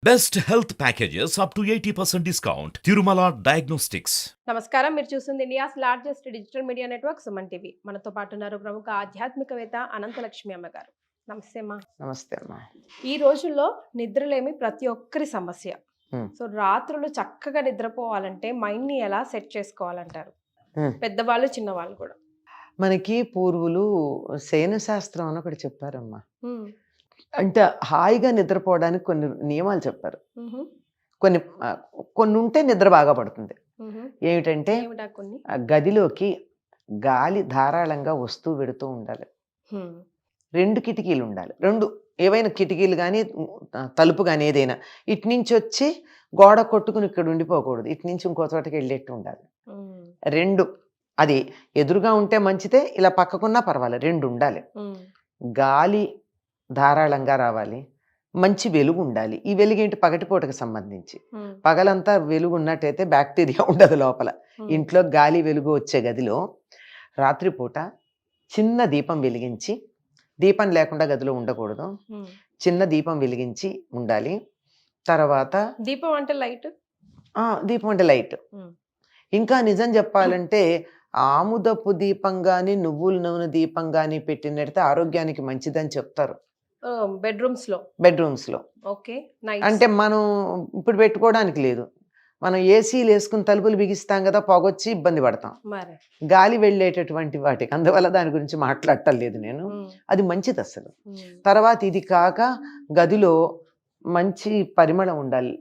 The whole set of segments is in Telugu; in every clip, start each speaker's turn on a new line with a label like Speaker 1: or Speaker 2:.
Speaker 1: Best health packages up to 80% discount. Tirumala Diagnostics.
Speaker 2: నమస్కారం. మీరు చూస్తుంది India's largest digital media network Suman TV. మనతో పాటు ఉన్నారు ప్రముఖ ఆధ్యాత్మికవేత్త అనంతలక్ష్మి అమ్మ గారు. నమస్తే అమ్మా.
Speaker 3: నమస్తే అమ్మా.
Speaker 2: ఈ రోజుల్లో నిద్రలేమి ప్రతి ఒక్కరి సమస్య. సో రాత్రులు చక్కగా నిద్రపోవాలంటే మైండ్ ని ఎలా సెట్ చేసుకోవాలంటారు? పెద్దవాళ్ళు చిన్నవాళ్ళు కూడా.
Speaker 3: మనకి పూర్వులు శయన శాస్త్రం అని ఒకటి చెప్పారమ్మా. అంటే హాయిగా నిద్రపోవడానికి కొన్ని నియమాలు చెప్పారు. కొన్ని ఉంటే నిద్ర బాగా పడుతుంది. ఏమిటంటే గదిలోకి గాలి ధారాళంగా వస్తూ వెడుతూ ఉండాలి. 2 కిటికీలు ఉండాలి. 2 ఏవైనా కిటికీలు కానీ తలుపు కానీ ఏదైనా ఇటు నుంచి వచ్చి గోడ కొట్టుకుని ఇక్కడ ఉండిపోకూడదు. ఇటు నుంచి ఇంకో చోటకి వెళ్ళేట్టు ఉండాలి. 2 అది ఎదురుగా ఉంటే మంచిదే, ఇలా పక్కకున్నా పర్వాలేదు, 2 ఉండాలి. గాలి ధారాళంగా రావాలి, మంచి వెలుగు ఉండాలి. ఈ వెలుగు ఏంటి? పగటిపూటకు సంబంధించి. పగలంతా వెలుగు ఉన్నట్టయితే బ్యాక్టీరియా ఉండదు లోపల. ఇంట్లో గాలి వెలుగు వచ్చే గదిలో రాత్రిపూట చిన్న దీపం వెలిగించి, దీపం లేకుండా గదిలో ఉండకూడదు, చిన్న దీపం వెలిగించి ఉండాలి. తర్వాత
Speaker 2: దీపం అంటే లైట్.
Speaker 3: దీపం అంటే లైట్. ఇంకా నిజం చెప్పాలంటే ఆముదపు దీపం కానీ నువ్వుల నూనె దీపం కానీ పెట్టినట్టే ఆరోగ్యానికి మంచిదని చెప్తారు. బెడ్రూమ్స్ లో. అంటే మనం ఇప్పుడు పెట్టుకోవడానికి లేదు, మనం ఏసీలు వేసుకుని తలుపులు బిగిస్తాం కదా, పొగొచ్చి ఇబ్బంది పడతాం, గాలి వెళ్ళేటటువంటి వాటికి. అందువల్ల దాని గురించి మాట్లాడటలేదు నేను. అది మంచిది అసలు. తర్వాత ఇది కాక గదిలో మంచి పరిమళం ఉండాలి,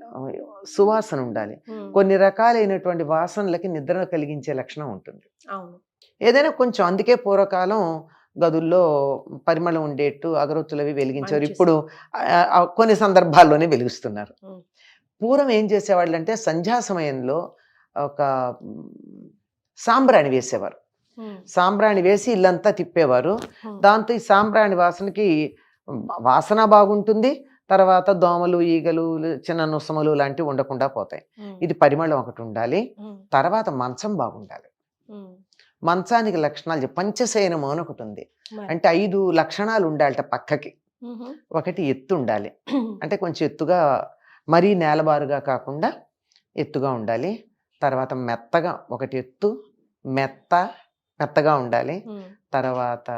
Speaker 3: సువాసన ఉండాలి. కొన్ని రకాలైనటువంటి వాసనలకి నిద్ర కలిగించే లక్షణం ఉంటుంది ఏదైనా కొంచెం. అందుకే పూర్వకాలం గదుల్లో పరిమళం ఉండేట్టు అగరొత్తులు అవి వెలిగించారు. ఇప్పుడు కొన్ని సందర్భాల్లోనే వెలిగిస్తున్నారు. పూర్వం ఏం చేసేవాళ్ళు అంటే సంధ్యా సమయంలో ఒక సాంబ్రాణి వేసేవారు. సాంబ్రాణి వేసి ఇల్లంతా తిప్పేవారు. దాంతో ఈ సాంబ్రాణి వాసనకి వాసన బాగుంటుంది. తర్వాత దోమలు, ఈగలు, చిన్న నుసములు లాంటివి ఉండకుండా పోతాయి. ఇది పరిమళం ఒకటి ఉండాలి. తర్వాత మంచం బాగుండాలి. మంచానికి లక్షణాలు పంచశయనము అని ఒకటి ఉంది. అంటే 5 లక్షణాలు ఉండాలట పక్కకి. ఒకటి ఎత్తు ఉండాలి, అంటే కొంచెం ఎత్తుగా, మరీ నేలబారుగా కాకుండా ఎత్తుగా ఉండాలి. తర్వాత మెత్తగా, ఒకటి ఎత్తు మెత్తగా ఉండాలి. తర్వాత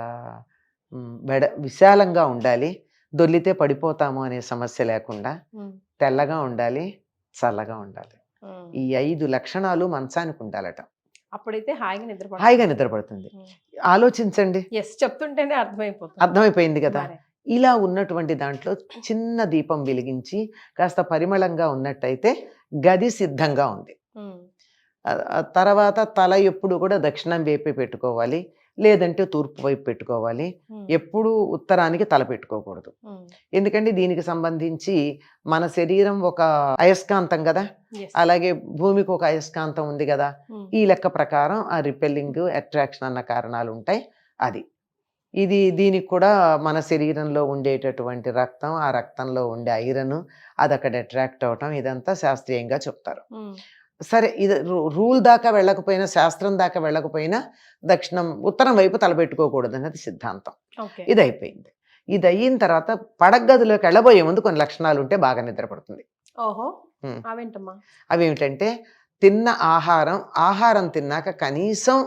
Speaker 3: విశాలంగా ఉండాలి, దొర్లితే పడిపోతాము అనే సమస్య లేకుండా. తెల్లగా ఉండాలి, చల్లగా ఉండాలి. ఈ 5 లక్షణాలు మంచానికి ఉండాలట.
Speaker 2: అప్పుడైతే
Speaker 3: హాయిగా నిద్రపడుతుంది. ఆలోచించండి.
Speaker 2: చెప్తుంటేనే
Speaker 3: అర్థమైపోయింది కదా. ఇలా ఉన్నటువంటి దాంట్లో చిన్న దీపం వెలిగించి కాస్త పరిమళంగా ఉన్నట్టయితే గది సిద్ధంగా ఉంది. తర్వాత తల ఎప్పుడు కూడా దక్షిణం వైపు పెట్టుకోవాలి, లేదంటే తూర్పు వైపు పెట్టుకోవాలి. ఎప్పుడు ఉత్తరానికి తల పెట్టుకోకూడదు. ఎందుకంటే దీనికి సంబంధించి మన శరీరం ఒక అయస్కాంతం కదా, అలాగే భూమికి ఒక అయస్కాంతం ఉంది కదా. ఈ లెక్క ప్రకారం ఆ రిపెల్లింగ్, అట్రాక్షన్ అన్న కారణాలు ఉంటాయి. దీనికి కూడా మన శరీరంలో ఉండేటటువంటి రక్తం, ఆ రక్తంలో ఉండే ఐరన్, అది అక్కడ అట్రాక్ట్ అవటం, ఇదంతా శాస్త్రీయంగా చెప్తారు. సరే, ఇది రూల్ దాకా వెళ్ళకపోయినా, శాస్త్రం దాకా వెళ్ళకపోయినా ఉత్తరం వైపు తలపెట్టుకోకూడదు అనేది సిద్ధాంతం. ఇది అయిపోయింది. ఇది అయిన తర్వాత పడగదిలోకి వెళ్ళబోయే ముందు కొన్ని లక్షణాలు ఉంటే బాగా నిద్రపడుతుంది. అవేమిటంటే తిన్న ఆహారం తిన్నాక కనీసం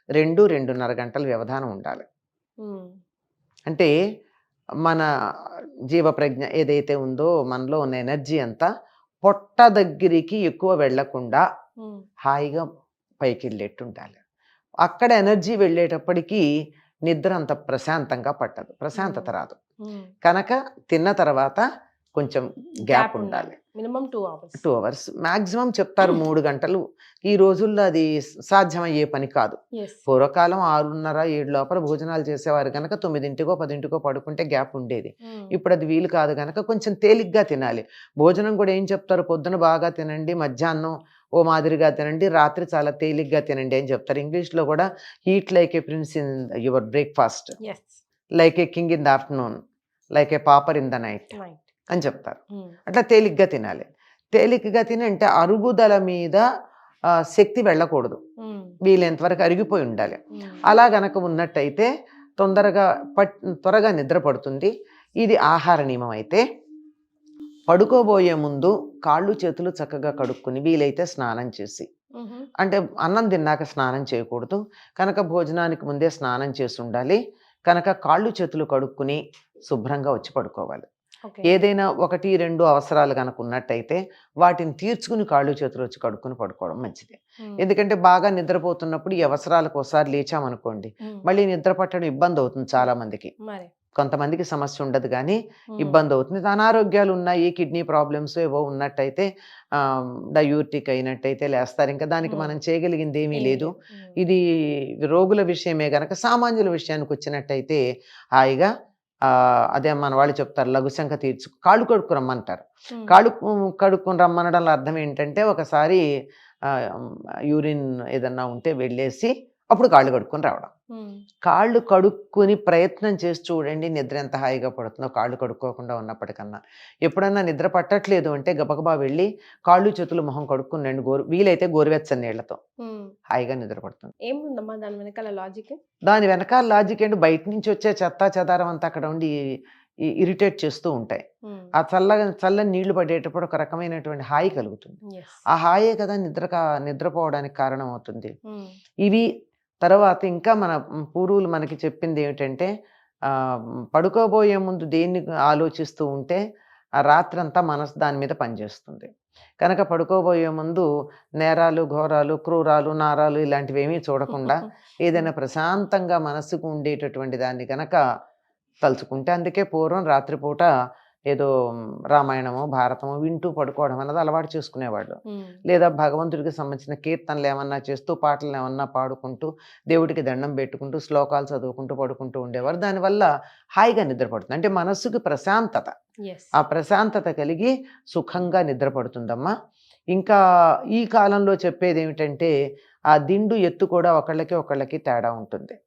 Speaker 3: 2-2.5 గంటల వ్యవధానం ఉండాలి. అంటే మన జీవప్రజ్ఞ ఏదైతే ఉందో, మనలో ఉన్న ఎనర్జీ అంతా పొట్ట దగ్గరికి ఎక్కువ వెళ్లకుండా హాయిగా పైకి వెళ్ళేట్టు ఉండాలి. అక్కడ ఎనర్జీ వెళ్ళేటప్పటికీ నిద్ర అంత ప్రశాంతంగా పట్టదు, ప్రశాంతత రాదు. కనుక తిన్న తర్వాత కొంచెం గ్యాప్ ఉండాలి.
Speaker 2: మినిమం 2
Speaker 3: అవర్స్ మాక్సిమం చెప్తారు. 3 గంటలు ఈ రోజుల్లో అది సాధ్యమయ్యే పని కాదు. పూర్వకాలం 6:30-7 లోపల భోజనాలు చేసేవారు కనుక 9:00కో 10:00కో పడుకుంటే గ్యాప్ ఉండేది. ఇప్పుడు అది వీలు కాదు కనుక కొంచెం తేలిగ్గా తినాలి. భోజనం కూడా ఏం చెప్తారు? పొద్దున బాగా తినండి, మధ్యాహ్నం ఓ మాదిరిగా తినండి, రాత్రి చాలా తేలిగ్గా తినండి అని చెప్తారు. ఇంగ్లీష్లో కూడా eat like a prince in your breakfast, like a king in the afternoon, like a pauper in the night అని చెప్తారు. అట్లా తేలిగ్గా తినాలి. తేలికగా తిని అంటే అరుగుదల మీద శక్తి వెళ్ళకూడదు, వీలైనంత వరకు అరిగిపోయి ఉండాలి. అలా గనక ఉన్నట్టయితే త్వరగా నిద్ర పడుతుంది. ఇది ఆహార నియమం అయితే పడుకోబోయే ముందు కాళ్ళు చేతులు చక్కగా కడుక్కుని వీలైతే స్నానం చేసి, అంటే అన్నం తిన్నాక స్నానం చేయకూడదు కనుక భోజనానికి ముందే స్నానం చేసి ఉండాలి కనుక కాళ్ళు చేతులు కడుక్కుని శుభ్రంగా వచ్చి పడుకోవాలి. ఏదైనా 1, 2 అవసరాలు కనుక ఉన్నట్టయితే వాటిని తీర్చుకుని కాళ్ళు చేతులు వచ్చి కడుక్కుని పడుకోవడం మంచిది. ఎందుకంటే బాగా నిద్రపోతున్నప్పుడు ఈ అవసరాలకు ఒకసారి లేచామనుకోండి మళ్ళీ నిద్ర పట్టడం ఇబ్బంది అవుతుంది చాలా మందికి. కొంతమందికి సమస్య ఉండదు కానీ ఇబ్బంది అవుతుంది. అనారోగ్యాలు ఉన్నాయి, కిడ్నీ ప్రాబ్లమ్స్ ఏవో ఉన్నట్టయితే డయూరిటిక్ అయినట్టయితే లేస్తారు. ఇంకా దానికి మనం చేయగలిగింది ఏమీ లేదు. ఇది రోగుల విషయమే గనక సామాన్యుల విషయానికి వచ్చినట్టయితే హాయిగా అదే మన వాళ్ళు చెప్తారు లఘుశంక తీర్చు కాళ్ళు కడుక్కు రమ్మంటారు. కాళ్ళు కడుక్కుని రమ్మనడంలో అర్థం ఏంటంటే ఒకసారి యూరిన్ ఏదన్నా ఉంటే వెళ్ళేసి అప్పుడు కాళ్ళు కడుక్కొని రావడం. కాళ్ళు కడుక్కుని ప్రయత్నం చేసి చూడండి నిద్ర ఎంత హాయిగా పడుతుందో కాళ్ళు కడుక్కోకుండా ఉన్నప్పటికన్నా. ఎప్పుడన్నా నిద్ర పట్టట్లేదు అంటే గబగబా వెళ్ళి కాళ్ళు చేతులు మొహం కడుక్కుని రండి, వీలైతే గోరువెచ్చని నీళ్లతో హాయిగా నిద్ర పడుతుంది.
Speaker 2: ఏముందమ్మా దాని వెనకాల లాజిక్?
Speaker 3: దాని వెనకాల లాజిక్ ఏంటి, బయట నుంచి వచ్చే చెత్తా చెదారం అంతా అక్కడ ఉండి ఇరిటేట్ చేస్తూ ఉంటాయి. ఆ చల్లని నీళ్లు పడేటప్పుడు ఒక రకమైనటువంటి హాయి కలుగుతుంది. ఆ హాయే కదా నిద్రపోవడానికి కారణం అవుతుంది. ఇవి తర్వాత ఇంకా మన పూర్వులు మనకి చెప్పింది ఏమిటంటే పడుకోబోయే ముందు దేన్ని ఆలోచిస్తూ ఉంటే ఆ రాత్రంతా మనసు దాని మీద పనిచేస్తుంది కనుక పడుకోబోయే ముందు నేరాలు, ఘోరాలు, క్రూరాలు, నారాలు ఇలాంటివి ఏమీ చూడకుండా ఏదైనా ప్రశాంతంగా మనసుకు ఉండేటటువంటి దాన్ని కనుక తలుచుకుంటే, అందుకే పూర్వం రాత్రిపూట ఏదో రామాయణమో భారతమో వింటూ పడుకోవడం అన్నది అలవాటు చేసుకునేవాళ్ళు. లేదా భగవంతుడికి సంబంధించిన కీర్తనలు ఏమన్నా చేస్తూ పాటలు ఏమన్నా పాడుకుంటూ దేవుడికి దండం పెట్టుకుంటూ శ్లోకాలు చదువుకుంటూ పడుకుంటూ ఉండేవారు. దానివల్ల హాయిగా నిద్రపడుతుంది. అంటే మనస్సుకి ప్రశాంతత, ఆ ప్రశాంతత కలిగి సుఖంగా నిద్రపడుతుందమ్మా. ఇంకా ఈ కాలంలో చెప్పేది ఏమిటంటే ఆ దిండు ఎత్తు కూడా ఒకళ్ళకి తేడా ఉంటుంది.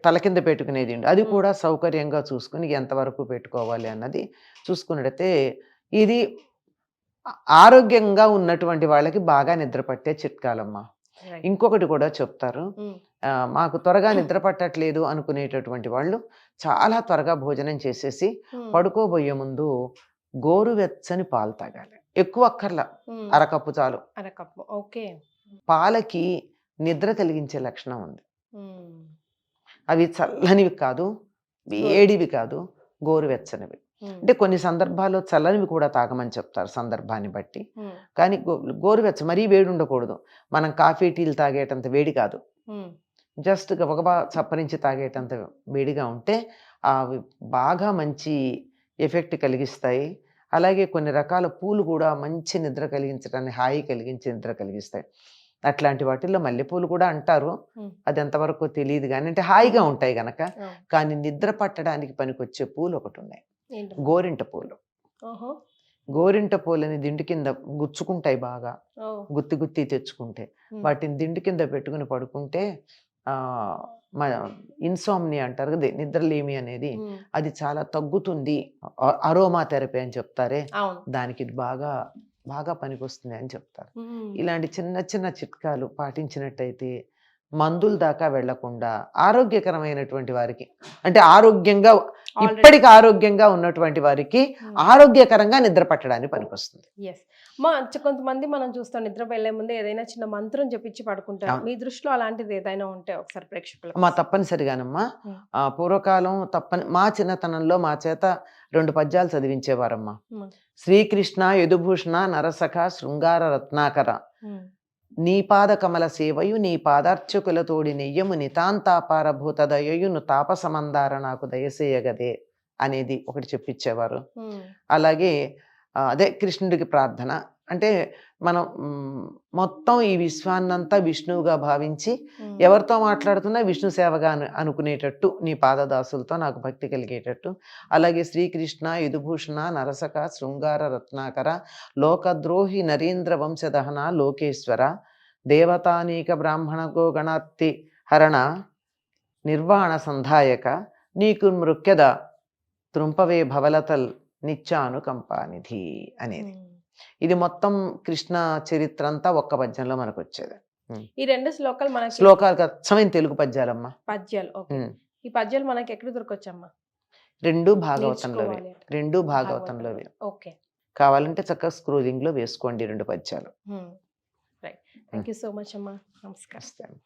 Speaker 3: తల కింద పెట్టుకునేది అది కూడా సౌకర్యంగా చూసుకుని ఎంతవరకు పెట్టుకోవాలి అన్నది చూసుకున్నట్టయితే ఇది ఆరోగ్యంగా ఉన్నటువంటి వాళ్ళకి బాగా నిద్ర పట్టే చిట్కాలమ్మా. ఇంకొకటి కూడా చెప్తారు, మాకు త్వరగా నిద్ర పట్టట్లేదు అనుకునేటటువంటి వాళ్ళు చాలా త్వరగా భోజనం చేసేసి పడుకోబోయే ముందు గోరువెచ్చని పాలు తాగాలి. ఎక్కువ అక్కర్లా, అరకప్పు చాలు. పాలకి నిద్ర కలిగించే లక్షణం ఉంది. అవి చల్లనివి కాదు, వేడివి కాదు, గోరువెచ్చనివి. అంటే కొన్ని సందర్భాల్లో చల్లనివి కూడా తాగమని చెప్తారు సందర్భాన్ని బట్టి. కానీ గోరువెచ్చ మరీ వేడి ఉండకూడదు. మనం కాఫీ టీలు తాగేటంత వేడి కాదు, జస్ట్ గబగబా చప్పరించి తాగేటంత వేడిగా ఉంటే అవి బాగా మంచి ఎఫెక్ట్ కలిగిస్తాయి. అలాగే కొన్ని రకాల పూలు కూడా మంచి నిద్ర కలిగించడానికి, హాయి కలిగించి నిద్ర కలిగిస్తాయి. అట్లాంటి వాటిల్లో మల్లెపూలు కూడా అంటారు, అది ఎంతవరకు తెలియదు కానీ అంటే హాయిగా ఉంటాయి గనక. కానీ నిద్ర పట్టడానికి పనికొచ్చే పూలు ఒకటి ఉన్నాయి, గోరింట పూలు. గోరింట పూలని దిండు కింద గుచ్చుకుంటాయి బాగా, గుత్తి తెచ్చుకుంటే వాటిని దిండు కింద పెట్టుకుని పడుకుంటే ఇన్సోమ్ని అంటారు కదా, నిద్రలేమి అనేది, అది చాలా తగ్గుతుంది. అరోమా థెరపీ అని చెప్తారే, దానికి బాగా బాగా పనికొస్తుంది అని చెప్తారు. ఇలాంటి చిన్న చిన్న చిట్కాలు పాటించినట్టయితే మందుల దాకా వెళ్లకుండా ఆరోగ్యకరమైనటువంటి వారికి, అంటే ఆరోగ్యంగా ఇప్పటికి ఆరోగ్యంగా ఉన్నటువంటి వారికి ఆరోగ్యకరంగా నిద్ర పట్టడానికి పనికొస్తుంది.
Speaker 2: కొంతమంది మనం చూస్తాం నిద్ర వెళ్లే ముందే ఏదైనా చిన్న మంత్రం చెప్పించి పడుకుంటారు. మీ దృష్టిలో అలాంటిది ఏదైనా ఉంటే ఒకసారి ప్రేక్షకులు.
Speaker 3: తప్పనిసరిగానమ్మా. పూర్వకాలం మా చిన్నతనంలో మా చేత 2 పద్యాలు చదివించేవారమ్మా. శ్రీకృష్ణ యదుభూషణ నరసఖ శృంగార రత్నాకర, నీ పాద కమల సేవయు నీ పాదార్చకులతోడి నెయ్యము నితాంతాపారభూత దయయును తాపసమందార నాకు దయసేయగదే అనేది ఒకటి చెప్పించేవారు. అలాగే అదే కృష్ణుడికి ప్రార్థన అంటే మనం మొత్తం ఈ విశ్వాన్నంతా విష్ణువుగా భావించి ఎవరితో మాట్లాడుతున్నా విష్ణు సేవగా అనుకునేటట్టు నీ పాదదాసులతో నాకు భక్తి కలిగేటట్టు. అలాగే శ్రీకృష్ణ యదుభూషణ నరసక శృంగార రత్నాకర లోకద్రోహి నరేంద్ర వంశదహన లోకేశ్వర దేవతానీక బ్రాహ్మణ గోగణార్తి హరణ నిర్వాణ సంధాయక నీకు మృక్యద త్రుంపవే భవలతల్ నిత్యానుకంపానిధి అనేది. ఇది మొత్తం కృష్ణ చరిత్ర అంతా ఒక్క పద్యంలో మనకు వచ్చేది.
Speaker 2: ఈ 2 శ్లోకాలు మనకి
Speaker 3: శ్లోకాలు అచ్చమైన తెలుగు పద్యాలమ్మా.
Speaker 2: పద్యాలు. ఈ పద్యాలు మనకి ఎక్కడ దొరకొచ్చమ్మా?
Speaker 3: రెండు భాగవతంలోవే,
Speaker 2: నేర్చుకోవాలి అంటే.
Speaker 3: రెండు భాగవతంలోవే.
Speaker 2: ఓకే.
Speaker 3: కావాలంటే చక్కగా స్క్రోలింగ్ లో వేసుకోండి 2 పద్యాలు.
Speaker 2: Right. Thank you so much అమ్మా. నమస్కారం.
Speaker 3: వస్తాను.